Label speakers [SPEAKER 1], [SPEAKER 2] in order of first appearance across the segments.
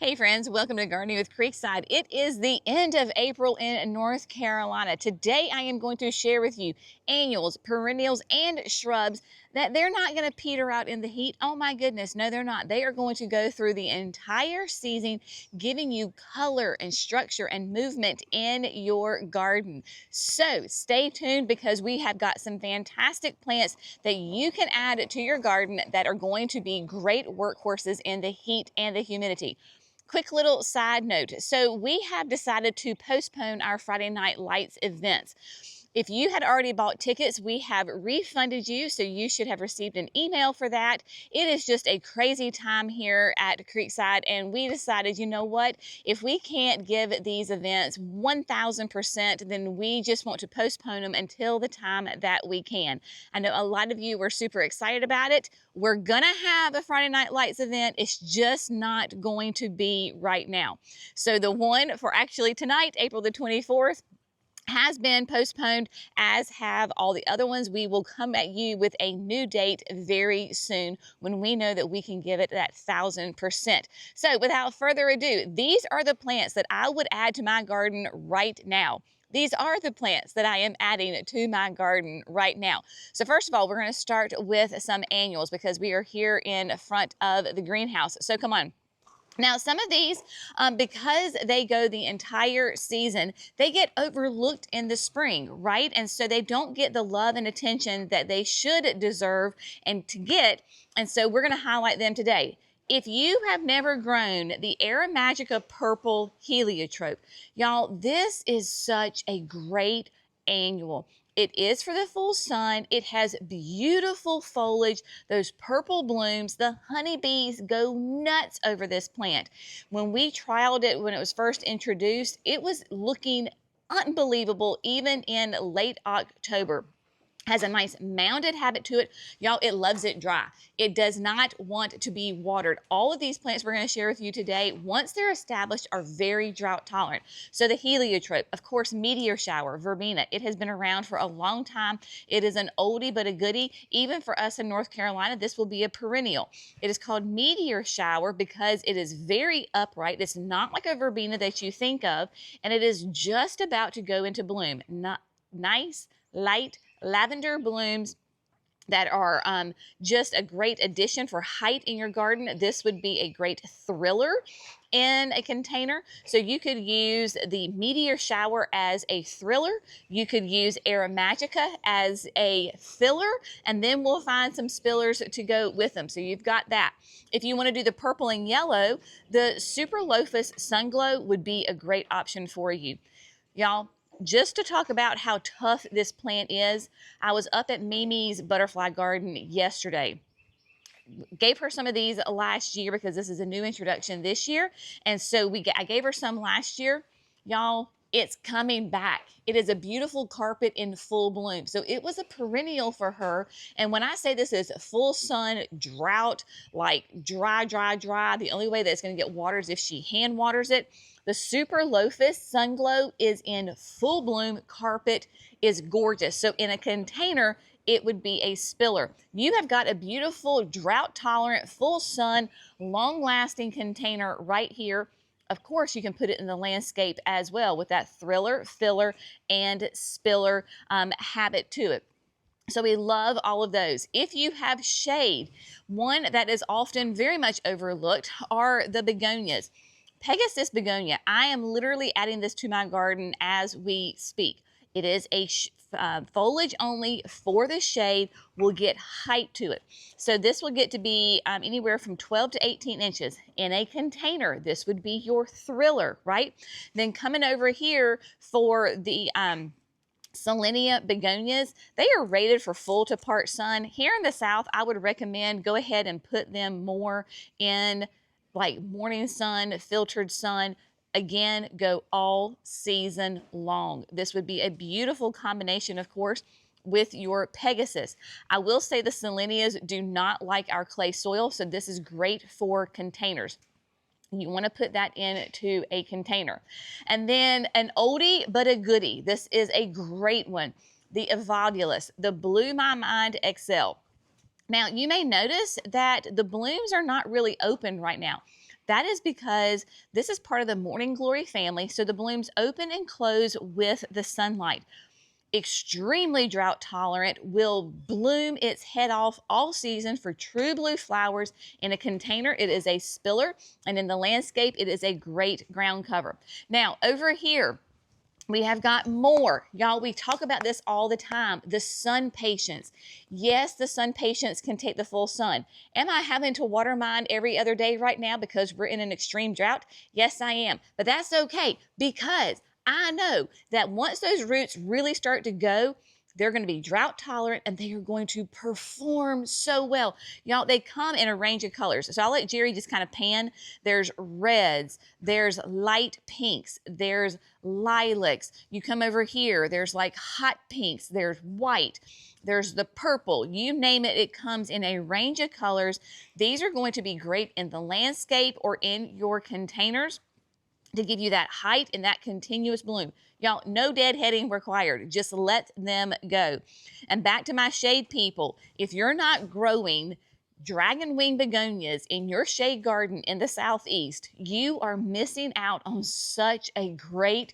[SPEAKER 1] Hey friends, welcome to Gardening with Creekside. It is the end of April in North Carolina. Today I am going to share with you annuals, perennials, and shrubs that they're not going to peter out in the heat. Oh my goodness, no they're not. They are going to go through the entire season giving you color and structure and movement in your garden. So stay tuned because we have got some fantastic plants that you can add to your garden that are going to be great workhorses in the heat and the humidity. Quick little side note. So we have decided to postpone our Friday Night Lights events. If you had already bought tickets, we have refunded you, so you should have received an email for that. It is just a crazy time here at Creekside, and we decided, you know what? If we can't give these events 1,000%, then we just want to postpone them until the time that we can. I know a lot of you were super excited about it. We're gonna have a Friday Night Lights event. It's just not going to be right now. So the one for actually tonight, April the 24th, has been postponed, as have all the other ones. We will come at you with a new date very soon when we know that we can give it that 1,000%. So without further ado, these are the plants that I would add to my garden right now. These are the plants that I am adding to my garden right now. So first of all, we're going to start with some annuals because we are here in front of the greenhouse. So come on. Now, some of these, because they go the entire season, they get overlooked in the spring, right? And so they don't get the love and attention that they should deserve and to get. And so we're going to highlight them today. If you have never grown the Aromagica Purple Heliotrope, y'all, this is such a great annual. It is for the full sun. It has beautiful foliage, those purple blooms. The honeybees go nuts over this plant. When we trialed it when it was first introduced, it was looking unbelievable even in late October. Has a nice mounded habit to it. Y'all, it loves it dry. It does not want to be watered. All of these plants we're going to share with you today, once they're established, are very drought tolerant. So the heliotrope, of course, meteor shower, verbena, it has been around for a long time. It is an oldie but a goodie. Even for us in North Carolina, this will be a perennial. It is called meteor shower because it is very upright. It's not like a verbena that you think of, and it is just about to go into bloom. Not nice, light, lavender blooms that are just a great addition for height in your garden. This would be a great thriller in a container. So you could use the meteor shower as a thriller. You could use Aromagica as a filler, and then we'll find some spillers to go with them. So you've got that. If you want to do the purple and yellow, the Super Lophus Sunglow would be a great option for you. Y'all, just to talk about how tough this plant is, I was up at Mimi's butterfly garden yesterday. Gave her some of these last year because this is a new introduction this year. And so I gave her some last year. Y'all, it's coming back. It is a beautiful carpet in full bloom. So it was a perennial for her. And when I say this is full sun, drought, like dry, the only way that it's going to get water is if she hand waters it. The Super Lophus Sunglow is in full bloom. Carpet is gorgeous. So in a container, it would be a spiller. You have got a beautiful drought tolerant, full sun, long lasting container right here. Of course, you can put it in the landscape as well with that thriller, filler, and spiller habit to it. So we love all of those. If you have shade, one that is often very much overlooked are the begonias. Pegasus begonia. I am literally adding this to my garden as we speak. It is a foliage only for the shade. Will get height to it. So this will get to be anywhere from 12 to 18 inches. In a container, this would be your thriller, right? Then coming over here for the Selenia begonias, they are rated for full to part sun. Here in the South, I would recommend go ahead and put them more in like morning sun, filtered sun. Again, go all season long. This would be a beautiful combination, of course, with your Pegasus. I will say the Selenias do not like our clay soil, so this is great for containers. You want to put that into a container. And then an oldie but a goodie. This is a great one. The Evolulus, the Blew My Mind XL. Now, you may notice that the blooms are not really open right now. That is because this is part of the morning glory family, so the blooms open and close with the sunlight. Extremely drought tolerant, will bloom its head off all season for true blue flowers. In a container, it is a spiller, and in the landscape, it is a great ground cover. Now, over here, we have got more. Y'all, we talk about this all the time, the sun patience. Yes, the sun patience can take the full sun. Am I having to water mine every other day right now because we're in an extreme drought? Yes, I am. But that's okay, because I know that once those roots really start to go, they're going to be drought tolerant and they are going to perform so well. Y'all, they come in a range of colors. So I'll let Jerry just kind of pan. There's reds, there's light pinks, there's lilacs. You come over here, there's like hot pinks, there's white, there's the purple, you name it, it comes in a range of colors. These are going to be great in the landscape or in your containers to give you that height and that continuous bloom. Y'all, no deadheading required. Just let them go. And back to my shade people, if you're not growing dragon wing begonias in your shade garden in the southeast, you are missing out on such a great,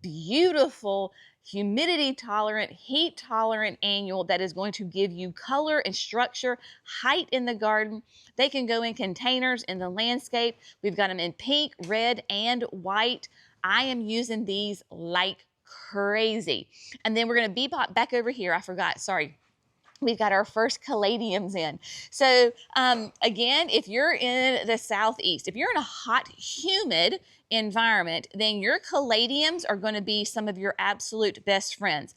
[SPEAKER 1] beautiful, humidity tolerant, heat tolerant annual that is going to give you color and structure, height in the garden. They can go in containers in the landscape. We've got them in pink, red, and white. I am using these like crazy. And then we're going to be back over here. I forgot, sorry. We've got our first caladiums in. So again, if you're in the southeast, if you're in a hot, humid environment, then your caladiums are going to be some of your absolute best friends.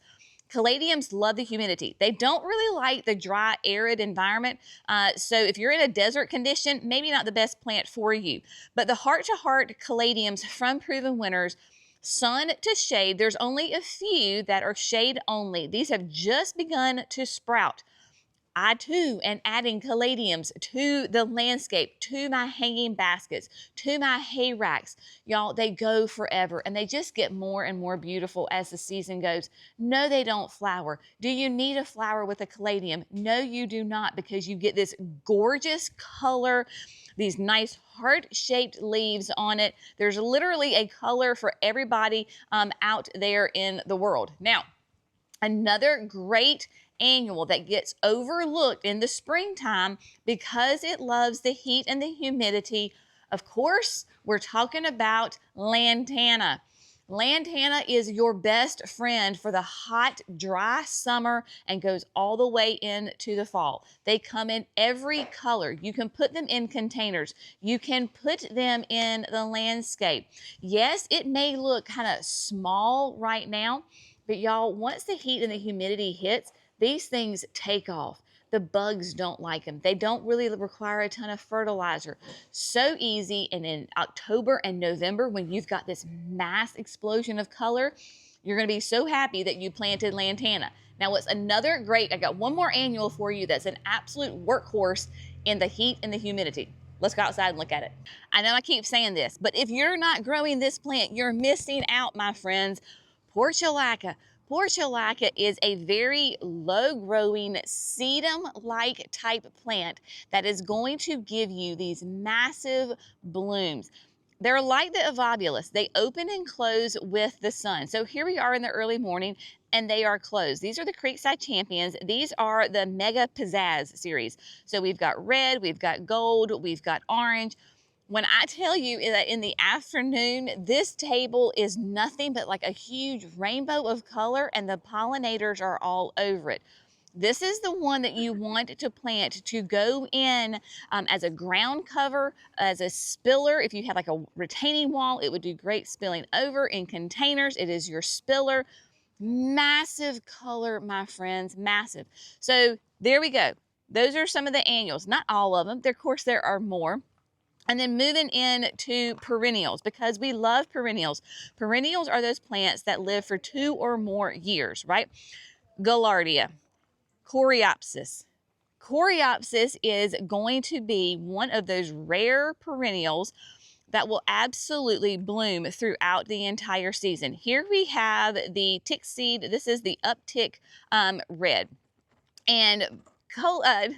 [SPEAKER 1] Caladiums love the humidity. They don't really like the dry, arid environment. So if you're in a desert condition, maybe not the best plant for you. But the heart-to-heart caladiums from Proven Winners, sun to shade, there's only a few that are shade only. These have just begun to sprout. I too am adding caladiums to the landscape, to my hanging baskets, to my hay racks. Y'all, they go forever and they just get more and more beautiful as the season goes. No, they don't flower. Do you need a flower with a caladium? No, you do not, because you get this gorgeous color, these nice heart-shaped leaves on it. There's literally a color for everybody out there in the world. Now, another great annual that gets overlooked in the springtime because it loves the heat and the humidity. Of course, we're talking about lantana. Lantana is your best friend for the hot, dry summer and goes all the way into the fall. They come in every color. You can put them in containers. You can put them in the landscape. Yes, it may look kind of small right now, but y'all, once the heat and the humidity hits, these things take off. The bugs don't like them. They don't really require a ton of fertilizer. So easy. And in October and November, when you've got this mass explosion of color, you're going to be so happy that you planted lantana. Now, what's another great, I got one more annual for you that's an absolute workhorse in the heat and the humidity. Let's go outside and look at it. I know I keep saying this, but if you're not growing this plant, you're missing out, my friends. Portulaca. Portulaca is a very low-growing, sedum-like type plant that is going to give you these massive blooms. They're like the Avobulus. They open and close with the sun. So here we are in the early morning, and they are closed. These are the Creekside Champions. These are the Mega Pizzazz series. So we've got red, we've got gold, we've got orange. When I tell you that in the afternoon, this table is nothing but like a huge rainbow of color, and the pollinators are all over it. This is the one that you want to plant to go in as a ground cover, as a spiller. If you have like a retaining wall, it would do great spilling over. In containers, it is your spiller. Massive color, my friends, massive. So there we go. Those are some of the annuals, not all of them. Of course, there are more. And then moving into perennials, because we love perennials. Perennials are those plants that live for 2 or more years, right? Gaillardia, Coreopsis. Coreopsis is going to be one of those rare perennials that will absolutely bloom throughout the entire season. Here we have the tick seed. This is the uptick red. And I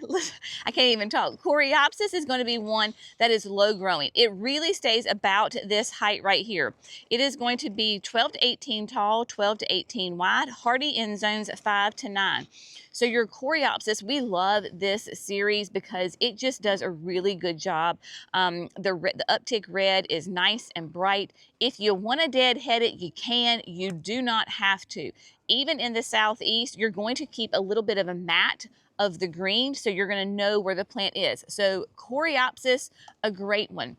[SPEAKER 1] can't even talk. Coreopsis is going to be one that is low growing. It really stays about this height right here. It is going to be 12 to 18 tall, 12 to 18 wide, hardy in zones 5 to 9. So your Coreopsis, we love this series because it just does a really good job. The uptick red is nice and bright. If you want to deadhead it, you can. You do not have to. Even in the southeast, you're going to keep a little bit of a mat of the green, so you're going to know where the plant is. So Coreopsis, a great one.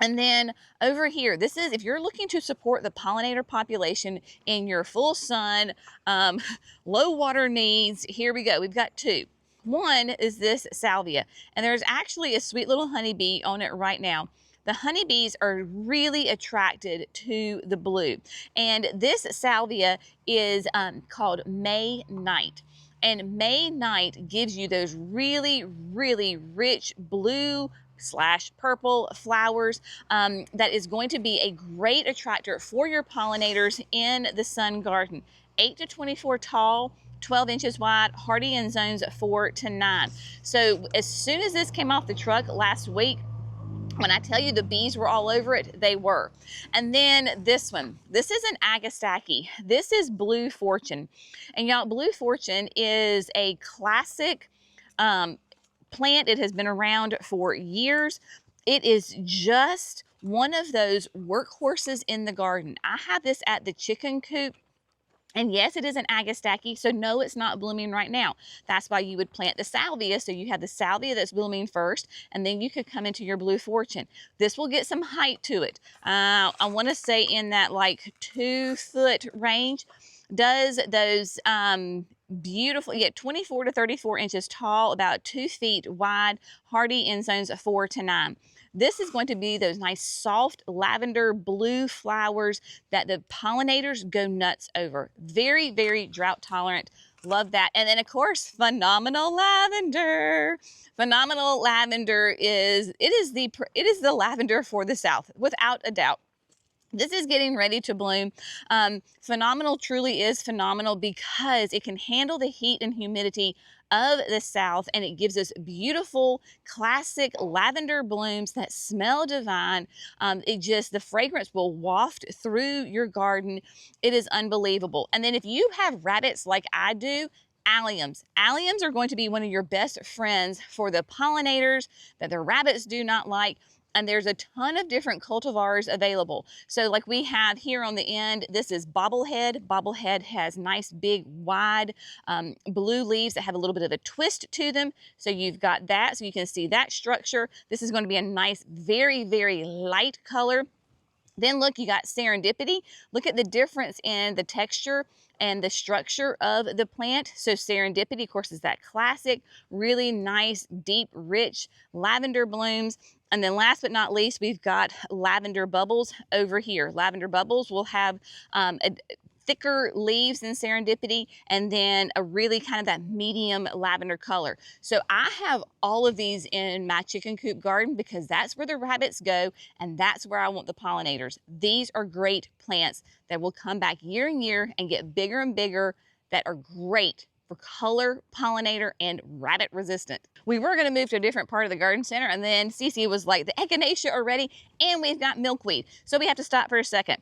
[SPEAKER 1] And then over here, this is if you're looking to support the pollinator population in your full sun, low water needs. Here we go. We've got two. One is this Salvia, and there's actually a sweet little honeybee on it right now. The honeybees are really attracted to the blue, and this Salvia is called May Night. And May Night gives you those really, really rich blue / purple flowers that is going to be a great attractor for your pollinators in the sun garden. 8 to 24 tall, 12 inches wide, hardy in zones 4 to 9. So as soon as this came off the truck last week, when I tell you the bees were all over it, they were. And then this one, this is an Agastache. This is Blue Fortune. And y'all, Blue Fortune is a classic plant. It has been around for years. It is just one of those workhorses in the garden. I have this at the chicken coop. And yes, it is an Agastache, so no, it's not blooming right now. That's why you would plant the Salvia, so you have the Salvia that's blooming first, and then you could come into your Blue Fortune. This will get some height to it. I want to say in that like 2-foot range. Does those beautiful, 24 to 34 inches tall, about 2 feet wide, hardy in zones 4 to 9. This is going to be those nice soft lavender blue flowers that the pollinators go nuts over. Very, very drought tolerant. Love that. And then of course, phenomenal lavender. Phenomenal lavender is the lavender for the South, without a doubt. This is getting ready to bloom. Phenomenal truly is phenomenal because it can handle the heat and humidity of the South, and it gives us beautiful classic lavender blooms that smell divine. The fragrance will waft through your garden. It is unbelievable. And then if you have rabbits like I do, alliums. Alliums are going to be one of your best friends for the pollinators that the rabbits do not like. And there's a ton of different cultivars available. So like we have here on the end, this is Bobblehead. Bobblehead has nice, big, wide blue leaves that have a little bit of a twist to them. So you've got that, so you can see that structure. This is going to be a nice, very, very light color. Then look, you got Serendipity. Look at the difference in the texture and the structure of the plant. So Serendipity, of course, is that classic, really nice, deep, rich lavender blooms. And then last but not least, we've got Lavender Bubbles over here. Lavender Bubbles will have thicker leaves than Serendipity, and then a really kind of that medium lavender color. So I have all of these in my chicken coop garden because that's where the rabbits go, and that's where I want the pollinators. These are great plants that will come back year and year and get bigger and bigger, that are great for color, pollinator, and rabbit resistant. We were gonna move to a different part of the garden center, and then Cece was like, the echinacea are ready, and we've got milkweed. So we have to stop for a second.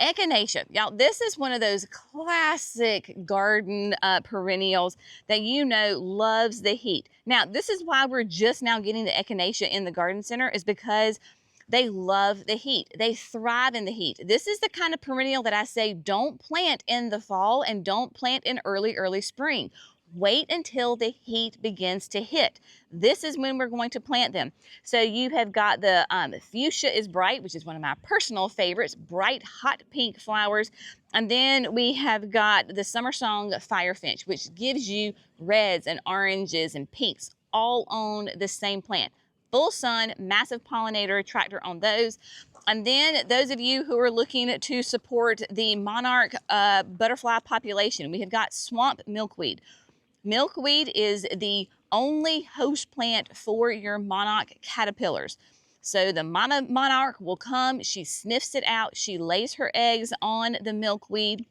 [SPEAKER 1] Echinacea, y'all, this is one of those classic garden perennials that you know loves the heat. Now, this is why we're just now getting the echinacea in the garden center, is because they love the heat. They thrive in the heat. This is the kind of perennial that I say don't plant in the fall and don't plant in early spring. Wait until the heat begins to hit. This is when we're going to plant them. So you have got the fuchsia is bright, which is one of my personal favorites, bright hot pink flowers. And then we have got the summer song firefinch, which gives you reds and oranges and pinks all on the same plant. Full sun, massive pollinator attractor on those. And then those of you who are looking to support the monarch butterfly population, we have got swamp milkweed. Milkweed is the only host plant for your monarch caterpillars. So the mama monarch will come, she sniffs it out, she lays her eggs on the milkweed.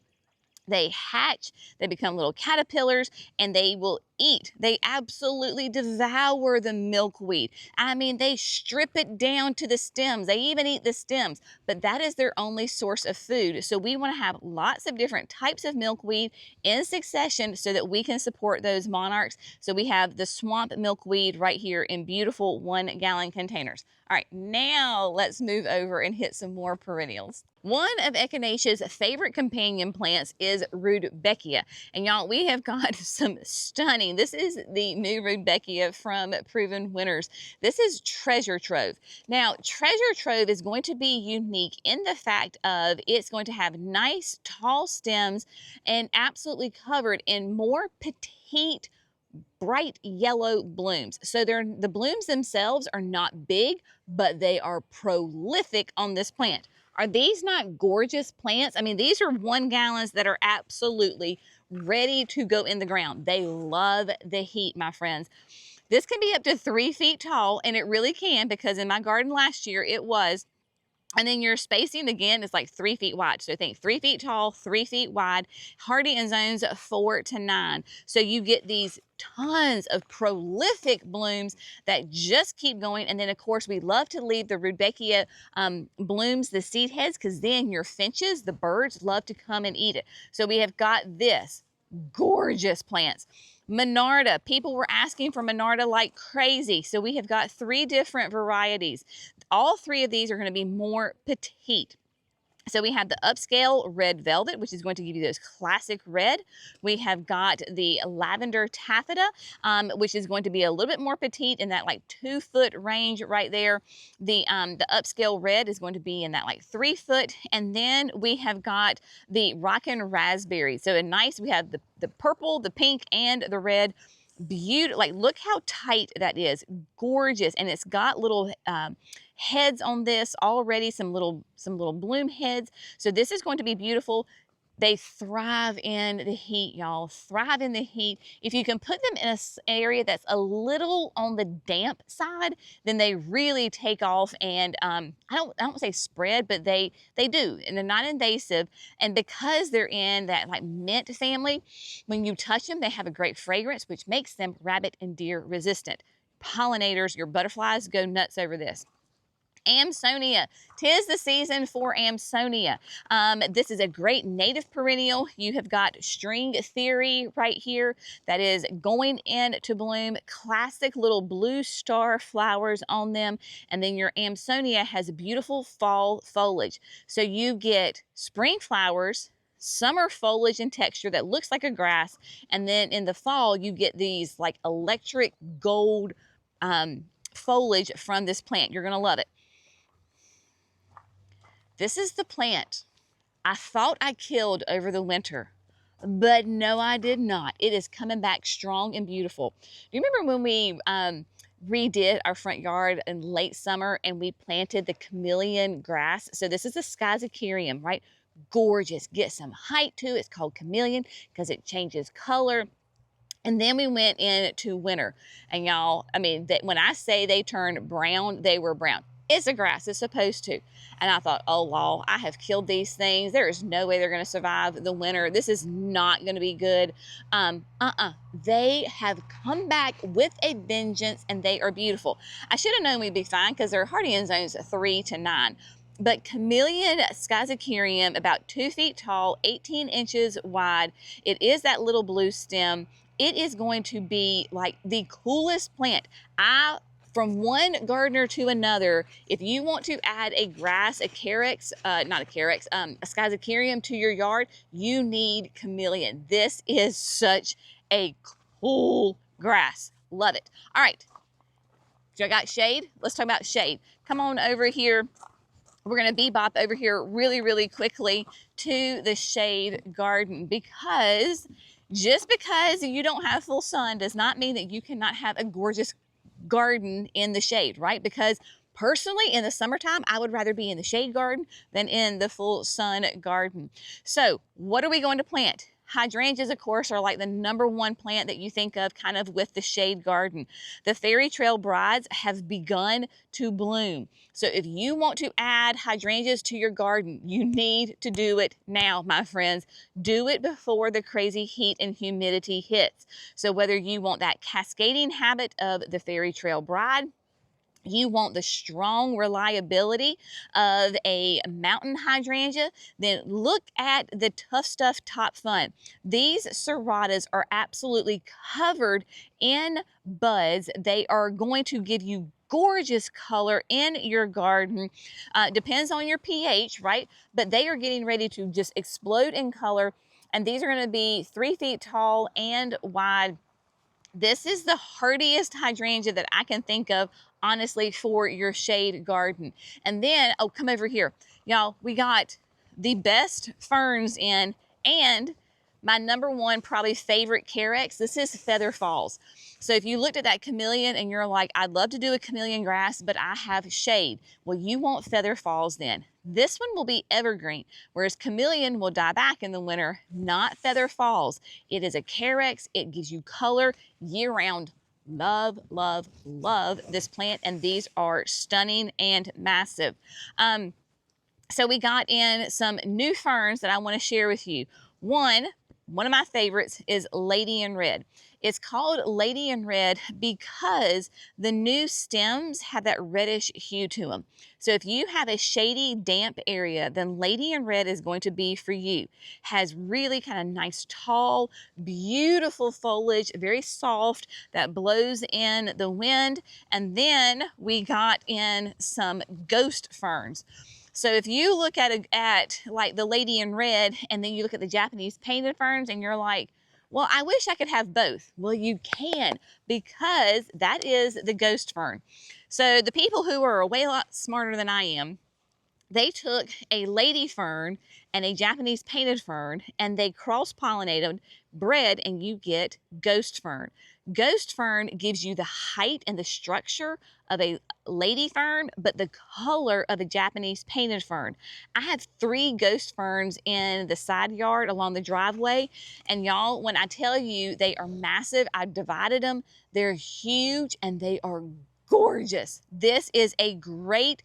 [SPEAKER 1] They hatch, they become little caterpillars, and they will eat. They absolutely devour the milkweed. I mean, they strip it down to the stems. They even eat the stems, but that is their only source of food. So we want to have lots of different types of milkweed in succession so that we can support those monarchs. So we have the swamp milkweed right here in beautiful 1-gallon containers. All right, now let's move over and hit some more perennials. One of Echinacea's favorite companion plants is Rudbeckia. And y'all, we have got some stunning, this is the new Rudbeckia from Proven Winners. This is Treasure Trove. Now, Treasure Trove is going to be unique in the fact of it's going to have nice tall stems and absolutely covered in more petite bright yellow blooms. So the blooms themselves are not big, but they are prolific on this plant. Are these not gorgeous plants? I mean, these are 1-gallons that are absolutely ready to go in the ground. They love the heat, my friends. This can be up to 3 feet tall, and it really can, because in my garden last year it was. And then your spacing again is like 3 feet wide. So think 3 feet tall, 3 feet wide, hardy in zones 4 to 9. So you get these tons of prolific blooms that just keep going. And then of course we love to leave the Rudbeckia blooms, the seed heads, because then your finches, the birds, love to come and eat it. So we have got this gorgeous plants. Monarda, people were asking for Monarda like crazy. So we have got 3 different varieties. All 3 of these are going to be more petite. So we have the upscale red velvet, which is going to give you those classic red. We have got the lavender taffeta, which is going to be a little bit more petite in that like 2-foot range right there. The upscale red is going to be in that like 3 foot. And then we have got the rockin' raspberry. So a nice, we have the purple, the pink, and the red. Beautiful, like look how tight that is, gorgeous. And it's got little heads on this already, some little bloom heads. So this is going to be beautiful. They thrive in the heat, y'all, thrive in the heat. If you can put them in an area that's a little on the damp side, then they really take off and I don't say spread, but they do, and they're not invasive. And because they're in that like mint family, when you touch them, they have a great fragrance, which makes them rabbit and deer resistant. Pollinators, your butterflies go nuts over this. Amsonia, 'tis the season for Amsonia. This is a great native perennial. You have got String Theory right here that is going into bloom. Classic little blue star flowers on them. And then your Amsonia has beautiful fall foliage. So you get spring flowers, summer foliage and texture that looks like a grass. And then in the fall, you get these like electric gold foliage from this plant. You're going to love it. This is the plant I thought I killed over the winter, but no, I did not. It is coming back strong and beautiful. Do you remember when we redid our front yard in late summer and we planted the chameleon grass? So this is a Schizachyrium, right? Gorgeous. Get some height to it. It's called chameleon because it changes color. And then we went into winter. And y'all, I mean, when I say they turned brown, they were brown. It's a grass, it's supposed to. And I thought, oh, law, I have killed these things. There is no way they're going to survive the winter. This is not going to be good. They have come back with a vengeance and they are beautiful. I should have known we'd be fine because they're hardy in zones 3 to 9. But chameleon Schizachyrium, about 2 feet tall, 18 inches wide. It is that little blue stem. It is going to be like the coolest plant. From one gardener to another, if you want to add a grass, a Schizachyrium to your yard, you need chameleon. This is such a cool grass. Love it. All right. So I got shade. Let's talk about shade. Come on over here. We're going to bebop over here really, really quickly to the shade garden, because just because you don't have full sun does not mean that you cannot have a gorgeous garden in the shade, right? Because personally, in the summertime, I would rather be in the shade garden than in the full sun garden. So what are we going to plant? Hydrangeas, of course, are like the #1 plant that you think of kind of with the shade garden. The fairy trail brides have begun to bloom. So if you want to add hydrangeas to your garden, you need to do it now, my friends. Do it before the crazy heat and humidity hits. So whether you want that cascading habit of the fairy trail bride, you want the strong reliability of a mountain hydrangea, then look at the Tough Stuff Top Fun. These serratas are absolutely covered in buds. They are going to give you gorgeous color in your garden. Depends on your pH, right? But they are getting ready to just explode in color. And these are going to be 3 feet tall and wide. This is the hardiest hydrangea that I can think of, honestly, for your shade garden. And then, oh, come over here. Y'all, we got the best ferns in, and my #1 probably favorite carex. This is Feather Falls. So if you looked at that chameleon and you're like, I'd love to do a chameleon grass, but I have shade. Well, you want Feather Falls then. This one will be evergreen, whereas chameleon will die back in the winter, not Feather Falls. It is a carex. It gives you color year round. Love, love, love this plant, and these are stunning and massive. So we got in some new ferns that I want to share with you. One of my favorites is Lady in Red. It's called Lady in Red because the new stems have that reddish hue to them. So if you have a shady, damp area, then Lady in Red is going to be for you. Has really kind of nice, tall, beautiful foliage, very soft, that blows in the wind. And then we got in some ghost ferns. So if you look at like the Lady in Red, and then you look at the Japanese painted ferns, and you're like, well, I wish I could have both. Well, you can, because that is the ghost fern. So the people who are a way lot smarter than I am, they took a lady fern and a Japanese painted fern, and they cross-pollinated, bred, and you get ghost fern. Ghost fern gives you the height and the structure of a lady fern, but the color of a Japanese painted fern. I have 3 ghost ferns in the side yard along the driveway, and y'all, when I tell you they are massive, I've divided them. They're huge and they are gorgeous. This is a great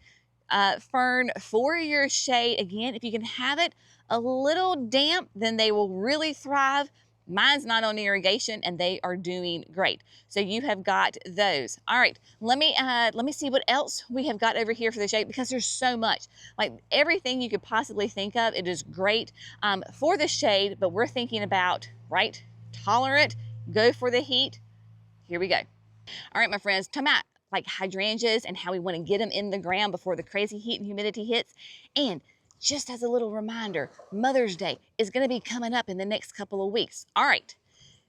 [SPEAKER 1] fern for your shade. Again, if you can have it a little damp, then they will really thrive. Mine's not on irrigation, and they are doing great. So you have got those. All right, let me see what else we have got over here for the shade, because there's so much. Like everything you could possibly think of, it is great for the shade, but we're thinking about, right, tolerant, go for the heat. Here we go. All right, my friends, talking about like hydrangeas and how we want to get them in the ground before the crazy heat and humidity hits. And just as a little reminder, Mother's Day is going to be coming up in the next couple of weeks. All right,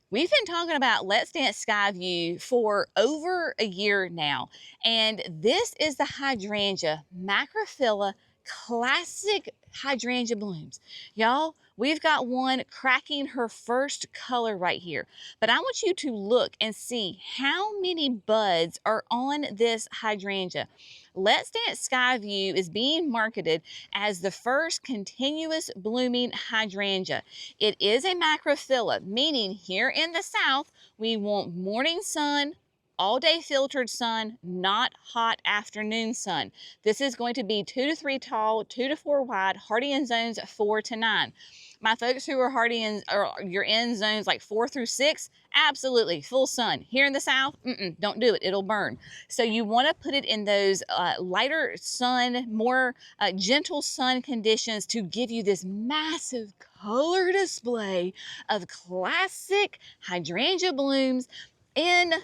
[SPEAKER 1] we've been talking about Let's Dance Skyview for over a year now, and this is the hydrangea, Macrophylla Classic Hydrangea Blooms. Y'all, we've got one cracking her first color right here, but I want you to look and see how many buds are on this hydrangea. Let's Dance Skyview is being marketed as the first continuous blooming hydrangea. It is a macrophylla, meaning here in the South, we want morning sun, all day filtered sun, not hot afternoon sun. This is going to be 2 to 3 tall, 2 to 4 wide, hardy in zones 4 to 9. My folks who are hardy in, or you're in zones like 4 through 6, absolutely full sun. Here in the South, don't do it, it'll burn. So you want to put it in those lighter sun, more gentle sun conditions to give you this massive color display of classic hydrangea blooms in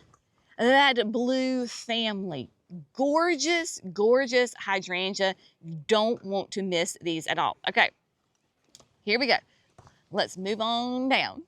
[SPEAKER 1] that blue family. Gorgeous, gorgeous hydrangea. You don't want to miss these at all. Okay, here we go. Let's move on down.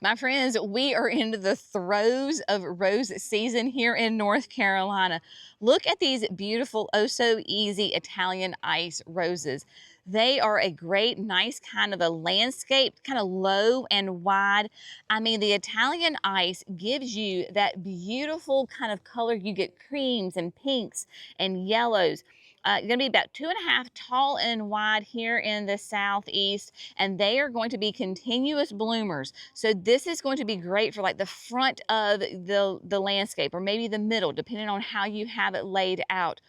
[SPEAKER 1] My friends, we are into the throes of rose season here in North Carolina. Look at these beautiful, oh so easy Italian ice roses. They are a great, nice kind of a landscape, kind of low and wide. I mean, the Italian ice gives you that beautiful kind of color. You get creams and pinks and yellows. going to be about 2.5 tall and wide here in the southeast, and they are going to be continuous bloomers. So this is going to be great for like the front of the landscape, or maybe the middle, depending on how you have it laid out.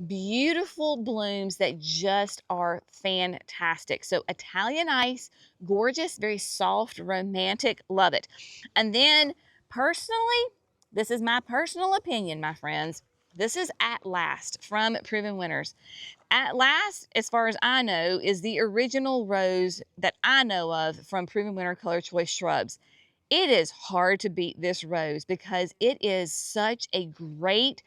[SPEAKER 1] Beautiful blooms that just are fantastic. So Italian ice, gorgeous, very soft, romantic, love it. And then personally, this is my personal opinion, my friends. This is At Last from Proven Winners. At Last, as far as I know, is the original rose that I know of from Proven Winner Color Choice Shrubs. It is hard to beat this rose because it is such a great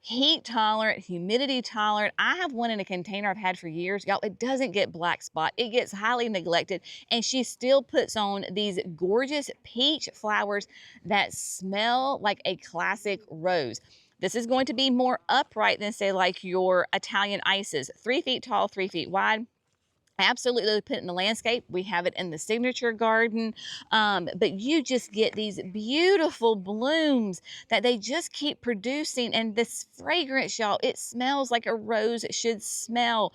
[SPEAKER 1] heat tolerant, humidity tolerant. I have one in a container I've had for years. Y'all, it doesn't get black spot. It gets highly neglected, and she still puts on these gorgeous peach flowers that smell like a classic rose. This is going to be more upright than, say, like your Italian ices. 3 feet tall, 3 feet wide. Absolutely put it in the landscape. We have it in the signature garden, but you just get these beautiful blooms that they just keep producing, and this fragrance, y'all, it smells like a rose should smell.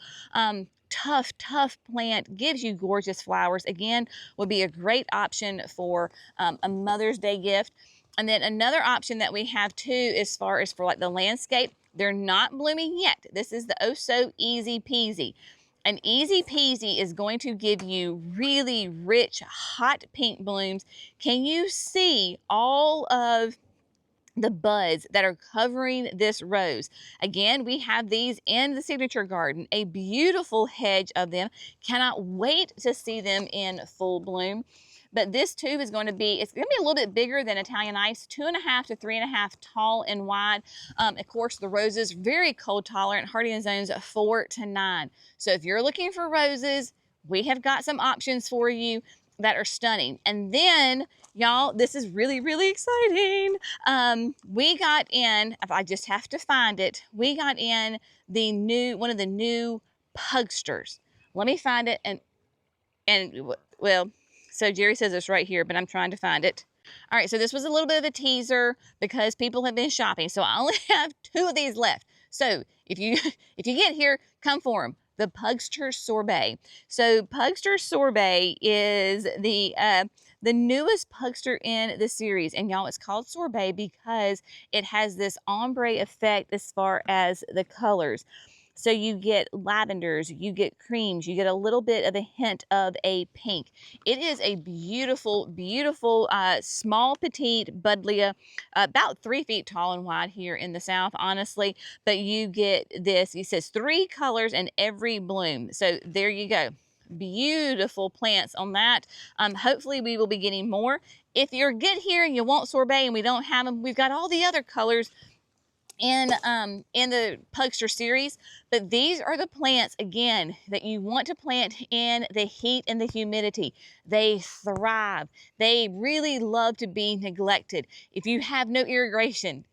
[SPEAKER 1] Tough plant, gives you gorgeous flowers. Again, would be a great option for a Mother's Day gift. And then another option that we have too, as far as for like the landscape, they're not blooming yet. This is the Oh So Easy Peasy. And Easy Peasy is going to give you really rich, hot pink blooms. Can you see all of the buds that are covering this rose? Again, we have these in the signature garden, a beautiful hedge of them. Cannot wait to see them in full bloom. But this tube is going to be, it's going to be a little bit bigger than Italian ice, 2.5 to 3.5 tall and wide. Of course, the roses, very cold tolerant, hardy zones 4 to 9. So if you're looking for roses, we have got some options for you that are stunning. And then, y'all, this is really, really exciting. We got in, if I just have to find it, we got in one of the new pugsters. Let me find it, well, so Jerry says it's right here, but I'm trying to find it. All right, so this was a little bit of a teaser because people have been shopping. So I only have 2 of these left. So if you get here, come for them. The Pugster Sorbet. So Pugster Sorbet is the newest Pugster in the series. And y'all, it's called Sorbet because it has this ombre effect as far as the colors. So you get lavenders, you get creams, you get a little bit of a hint of a pink. It is a beautiful, beautiful, small, petite buddleia, about 3 feet tall and wide here in the South, honestly. But you get this, it says 3 colors in every bloom. So there you go. Beautiful plants on that. Hopefully we will be getting more. If you're good here and you want sorbet and we don't have them, we've got all the other colors in the Pugster series, but these are the plants, again, that you want to plant in the heat and the humidity. They thrive. They really love to be neglected. If you have no irrigation,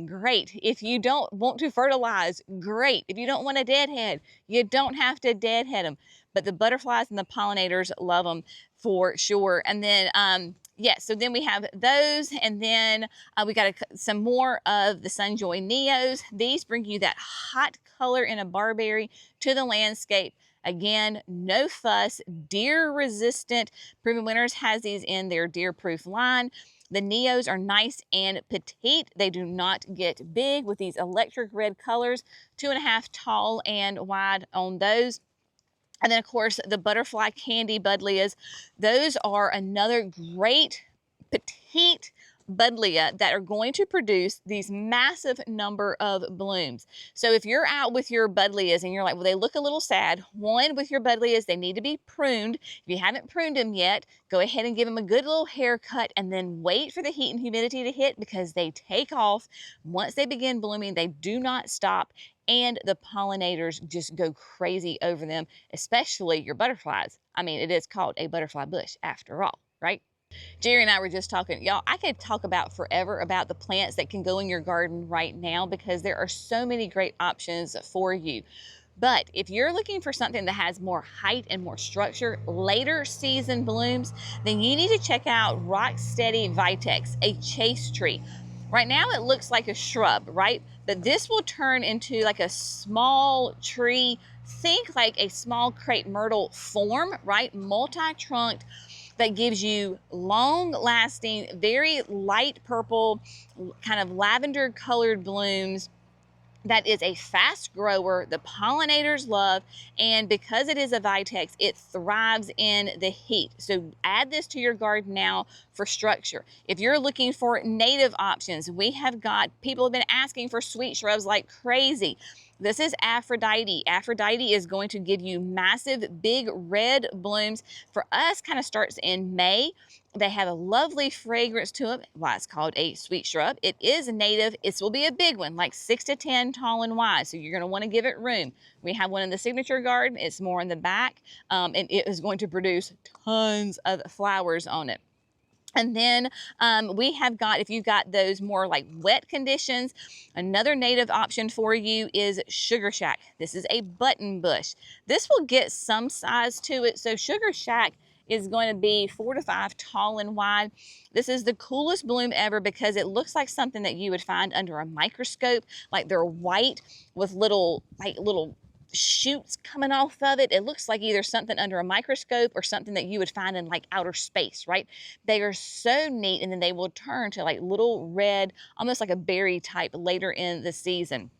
[SPEAKER 1] great. If you don't want to fertilize, great. If you don't want a deadhead, you don't have to deadhead them. But the butterflies and the pollinators love them for sure. And then yes, so then we have those, and then we got some more of the Sunjoy Neos. These bring you that hot color in a barberry to the landscape. Again, no fuss, deer resistant. Proven Winners has these in their deer proof line. The Neos are nice and petite. They do not get big with these electric red colors, 2.5 tall and wide on those. And then, of course, the butterfly candy buddleias. Those are another great petite buddleia that are going to produce these massive number of blooms. So if you're out with your buddleias and you're like, well, they look a little sad. One, with your buddleias, they need to be pruned. If you haven't pruned them yet, go ahead and give them a good little haircut and then wait for the heat and humidity to hit, because they take off. Once they begin blooming, they do not stop. And the pollinators just go crazy over them, especially your butterflies. I mean, it is called a butterfly bush after all, right? Jerry and I were just talking, y'all, I could talk about forever about the plants that can go in your garden right now, because there are so many great options for you. But if you're looking for something that has more height and more structure, later season blooms, then you need to check out Rocksteady Vitex, a chase tree. Right now it looks like a shrub, right? But this will turn into like a small tree. Think like a small crepe myrtle form, right? Multi-trunked, that gives you long lasting, very light purple, kind of lavender colored blooms. That is a fast grower the pollinators love, and because it is a vitex, it thrives in the heat. So add this to your garden now for structure. If you're looking for native options, we have got, people have been asking for sweet shrubs like crazy. This is Aphrodite. Aphrodite is going to give you massive, big red blooms. For us, kind of starts in May. They have a lovely fragrance to them. Why it's called a sweet shrub. It is native. It will be a big one, like 6 to 10 tall and wide. So you're going to want to give it room. We have one in the signature garden. It's more in the back, and it is going to produce tons of flowers on it. And then we have got, if you've got those more like wet conditions, another native option for you is Sugar Shack. This is a button bush. This will get some size to it. So Sugar Shack is going to be 4 to 5 tall and wide. This is the coolest bloom ever because it looks like something that you would find under a microscope. Like they're white with little shoots coming off of it. It looks like either something under a microscope or something that you would find in like outer space, right? They are so neat, and then they will turn to like little red, almost like a berry type later in the season.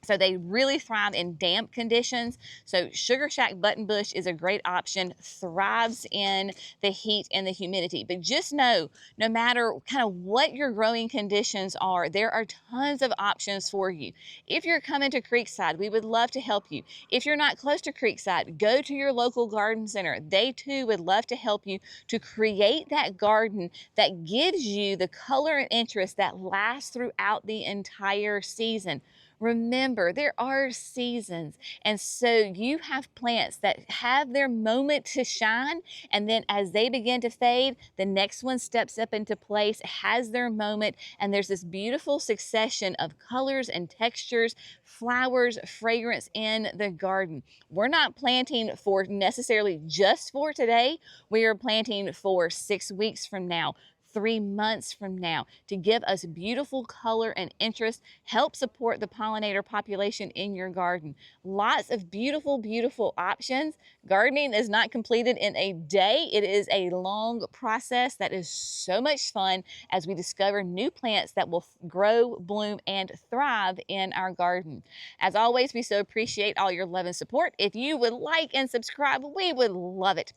[SPEAKER 1] So they really thrive in damp conditions. So Sugar Shack buttonbush is a great option, thrives in the heat and the humidity. But just know, no matter kind of what your growing conditions are, there are tons of options for you. If you're coming to Creekside, we would love to help you. If you're not close to Creekside, go to your local garden center. They too would love to help you to create that garden that gives you the color and interest that lasts throughout the entire season. Remember, there are seasons, and so you have plants that have their moment to shine, and then as they begin to fade, the next one steps up into place, has their moment, and there's this beautiful succession of colors and textures, flowers, fragrance in the garden. We're not planting for necessarily just for today. We are planting for 6 weeks from now, 3 months from now, to give us beautiful color and interest, help support the pollinator population in your garden. Lots of beautiful, beautiful options. Gardening is not completed in a day. It is a long process that is so much fun as we discover new plants that will grow, bloom, and thrive in our garden. As always, we so appreciate all your love and support. If you would like and subscribe, we would love it.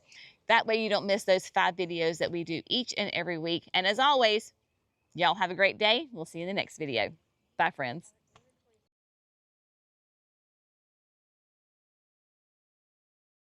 [SPEAKER 1] That way you don't miss those 5 videos that we do each and every week. And as always, y'all have a great day. We'll see you in the next video. Bye, friends.